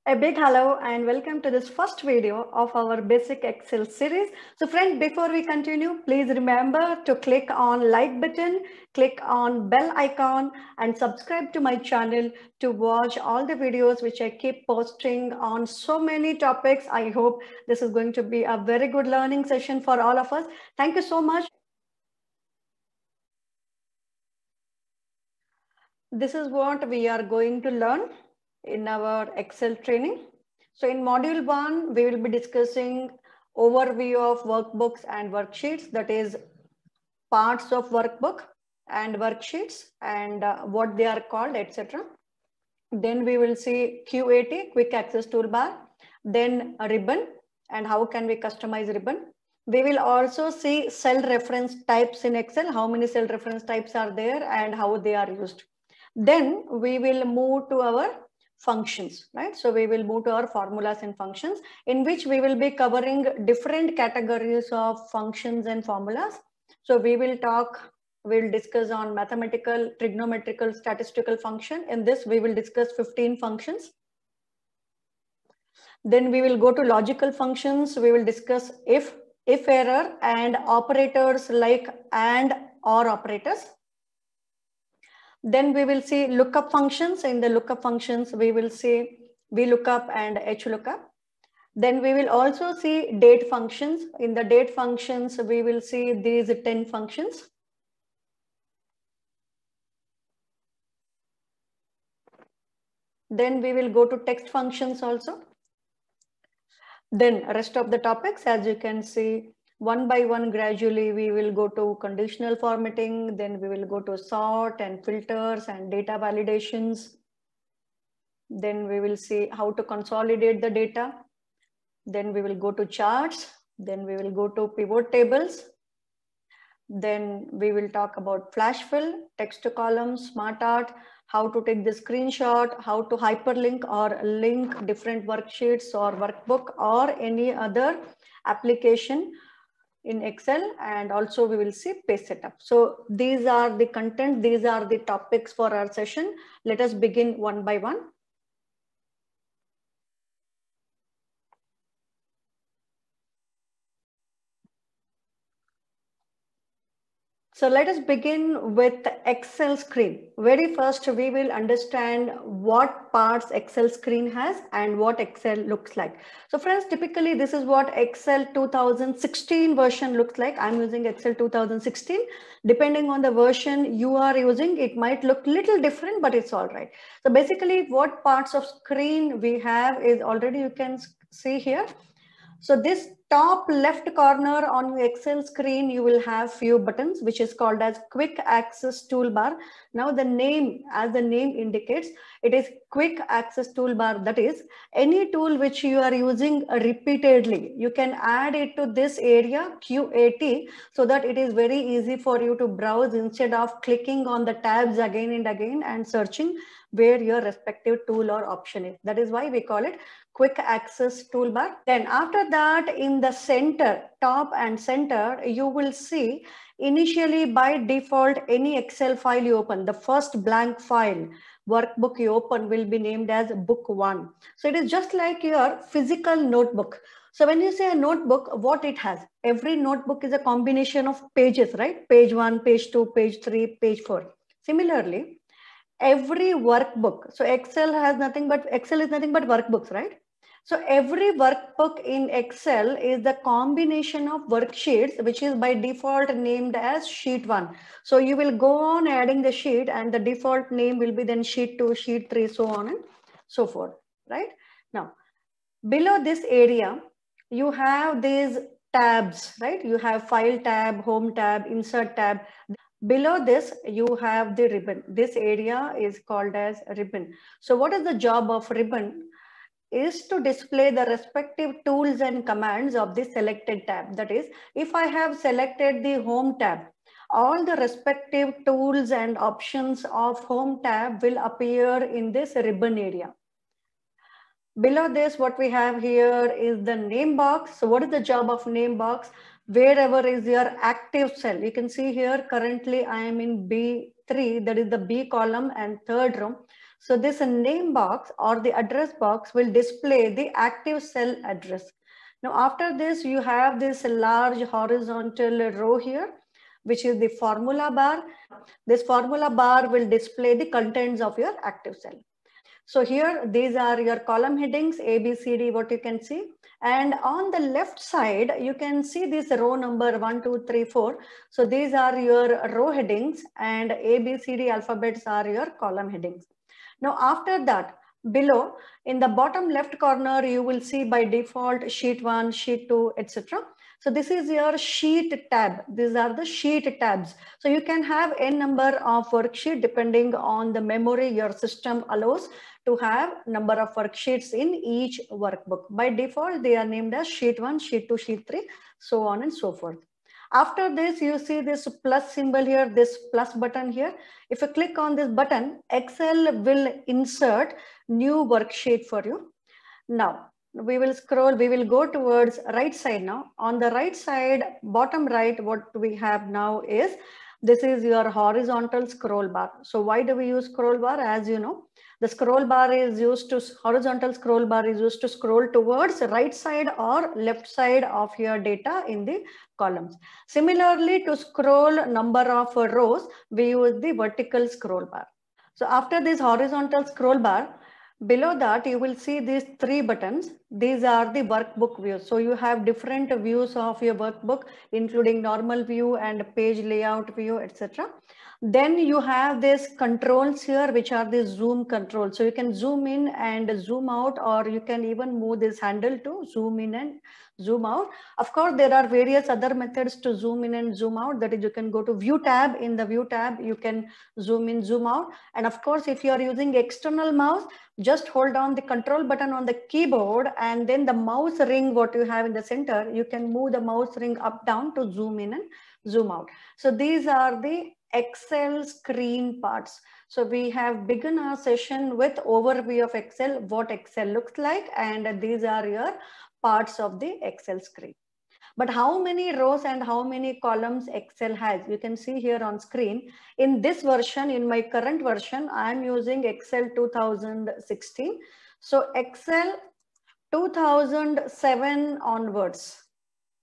A big hello and welcome to this first video of our basic Excel series. So friends, before we continue, please remember to click on like button, click on bell icon and subscribe to my channel to watch all the videos which I keep posting on so many topics. I hope this is going to be a very good learning session for all of us. Thank you so much. This is what we are going to learn in our Excel training. So in module 1, we will be discussing overview of workbooks and worksheets, that is parts of workbook and worksheets and what they are called, etc. Then we will see QAT, quick access toolbar, then a ribbon and how can we customize ribbon. We will also see cell reference types in Excel, how many cell reference types are there and how they are used. Then we will move to our functions, right? So we will move to our formulas and functions, in which we will be covering different categories of functions and formulas. So we'll discuss on mathematical, trigonometrical, statistical function. In this, we will discuss 15 functions. Then we will go to logical functions. We will discuss if error, and operators like and or operators. Then we will see lookup functions. In the lookup functions, we will see VLOOKUP and HLOOKUP. Then we will also see date functions. In the date functions, we will see these 10 functions. Then we will go to text functions also. Then rest of the topics, as you can see, one by one, gradually we will go to conditional formatting, then we will go to sort and filters and data validations. Then we will see how to consolidate the data. Then we will go to charts. Then we will go to pivot tables. Then we will talk about flash fill, text to column, smart art, how to take the screenshot, how to hyperlink or link different worksheets or workbook or any other application in Excel, and also we will see page setup. So these are the content, these are the topics for our session. Let us begin one by one. So let us begin with the Excel screen. Very first, we will understand what parts Excel screen has and what Excel looks like. So friends, typically this is what Excel 2016 version looks like. I'm using Excel 2016. Depending on the version you are using, it might look little different, but it's all right. So basically what parts of screen we have is already you can see here. So this top left corner on your Excel screen, you will have few buttons, which is called as quick access toolbar. Now the name, as the name indicates, it is quick access toolbar. That is any tool which you are using repeatedly, you can add it to this area QAT, so that it is very easy for you to browse instead of clicking on the tabs again and again and searching where your respective tool or option is. That is why we call it quick access toolbar. Then after that, in the center, top and center, you will see initially by default any Excel file you open, the first blank file workbook you open will be named as book 1. So it is just like your physical notebook. So when you say a notebook, what it has? Every notebook is a combination of pages, right? Page 1, page 2, page 3, page 4. Similarly, every workbook, so Excel is nothing but workbooks, right? So every workbook in Excel is the combination of worksheets, which is by default named as sheet 1. So you will go on adding the sheet and the default name will be then sheet 2, sheet 3, so on and so forth, right? Now below this area you have these tabs, right? You have file tab, home tab, insert tab. Below this, you have the ribbon. This area is called as ribbon. So what is the job of ribbon? Is to display the respective tools and commands of the selected tab. That is, if I have selected the home tab, all the respective tools and options of home tab will appear in this ribbon area. Below this, what we have here is the name box. So what is the job of name box? Wherever is your active cell, you can see here currently I am in B3, that is the B column and third row. So this name box or the address box will display the active cell address. Now after this, you have this large horizontal row here, which is the formula bar. This formula bar will display the contents of your active cell. So here, these are your column headings, A, B, C, D, what you can see. And on the left side, you can see this row number 1, 2, 3, 4. So these are your row headings, and A, B, C, D alphabets are your column headings. Now after that, below in the bottom left corner, you will see by default sheet 1, sheet 2, etc. So this is your sheet tab. These are the sheet tabs. So you can have n number of worksheet depending on the memory your system allows to have number of worksheets in each workbook. By default, they are named as sheet 1, sheet 2, sheet 3, so on and so forth. After this, you see this plus symbol here, this plus button here. If you click on this button, Excel will insert new worksheet for you. Now, we will scroll, we will go towards right side now. On the right side, bottom right, what we have now is, this is your horizontal scroll bar. So why do we use scroll bar? As you know, the scroll bar is used to, horizontal scroll bar is used to scroll towards right side or left side of your data in the columns. Similarly, to scroll number of rows, we use the vertical scroll bar. So after this horizontal scroll bar, below that, you will see these three buttons. These are the workbook views. So you have different views of your workbook, including normal view and page layout view, etc. Then you have this controls here, which are the zoom controls. So you can zoom in and zoom out, or you can even move this handle to zoom in and zoom out. Of course, there are various other methods to zoom in and zoom out. That is, you can go to view tab. In the view tab, you can zoom in, zoom out. And of course, if you are using external mouse, just hold down the control button on the keyboard, and then the mouse ring, what you have in the center, you can move the mouse ring up, down to zoom in and zoom out. So these are the Excel screen parts. So we have begun our session with overview of Excel, what Excel looks like, and these are your parts of the Excel screen. But how many rows and how many columns Excel has? You can see here on screen. In this version, in my current version, I am using Excel 2016. So Excel 2007 onwards.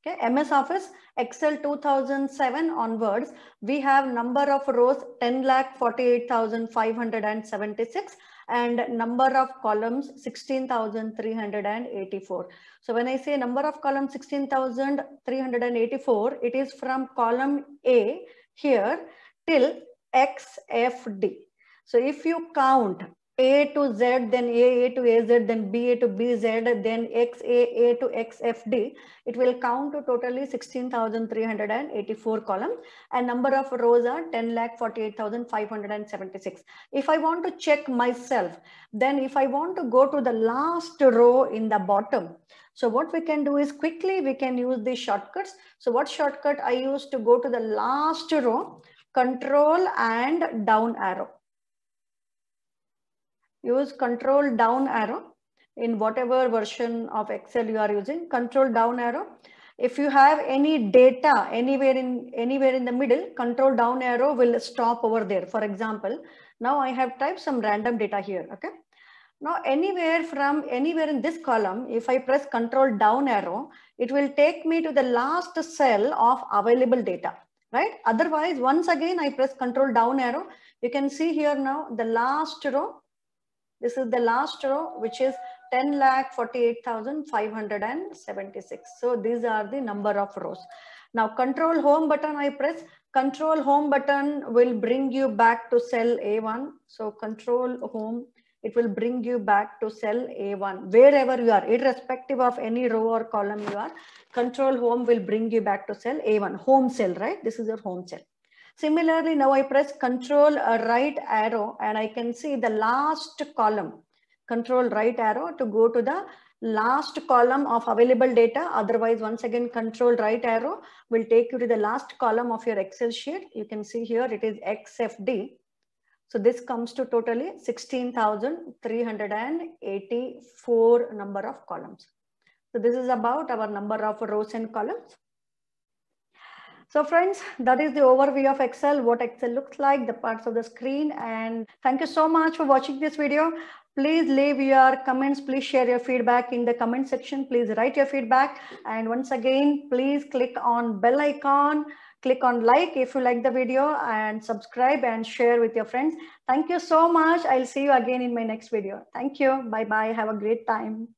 Okay, MS Office, Excel 2007 onwards, we have number of rows 10,48,576 and number of columns 16,384. So when I say number of columns 16,384, it is from column A here till XFD. So if you count A to Z, then A to AZ, then BA to BZ, then XAA to XFD, it will count to totally 16,384 columns, and number of rows are 10,48,576. If I want to check myself, then if I want to go to the last row in the bottom, so what we can do is quickly we can use the shortcuts. So what shortcut I use to go to the last row? Control and down arrow. Use control down arrow in whatever version of Excel you are using. Control down arrow. If you have any data anywhere in the middle, control down arrow will stop over there. For example, now I have typed some random data here. Okay. Now anywhere in this column, if I press control down arrow, it will take me to the last cell of available data. Right. Otherwise, once again I press control down arrow. You can see here now the last row. This is the last row, which is 10,48,576. So these are the number of rows. Now control home button I press. Control home button will bring you back to cell A1. So control home, it will bring you back to cell A1, wherever you are, irrespective of any row or column you are. Control home will bring you back to cell A1, home cell, right? This is your home cell. Similarly, now I press control right arrow and I can see the last column. Control right arrow to go to the last column of available data. Otherwise, once again, control right arrow will take you to the last column of your Excel sheet. You can see here it is XFD. So this comes to totally 16,384 number of columns. So this is about our number of rows and columns. So friends, that is the overview of Excel, what Excel looks like, the parts of the screen. And thank you so much for watching this video. Please leave your comments. Please share your feedback in the comment section. Please write your feedback. And once again, please click on bell icon. Click on like if you like the video, and subscribe and share with your friends. Thank you so much. I'll see you again in my next video. Thank you. Bye-bye. Have a great time.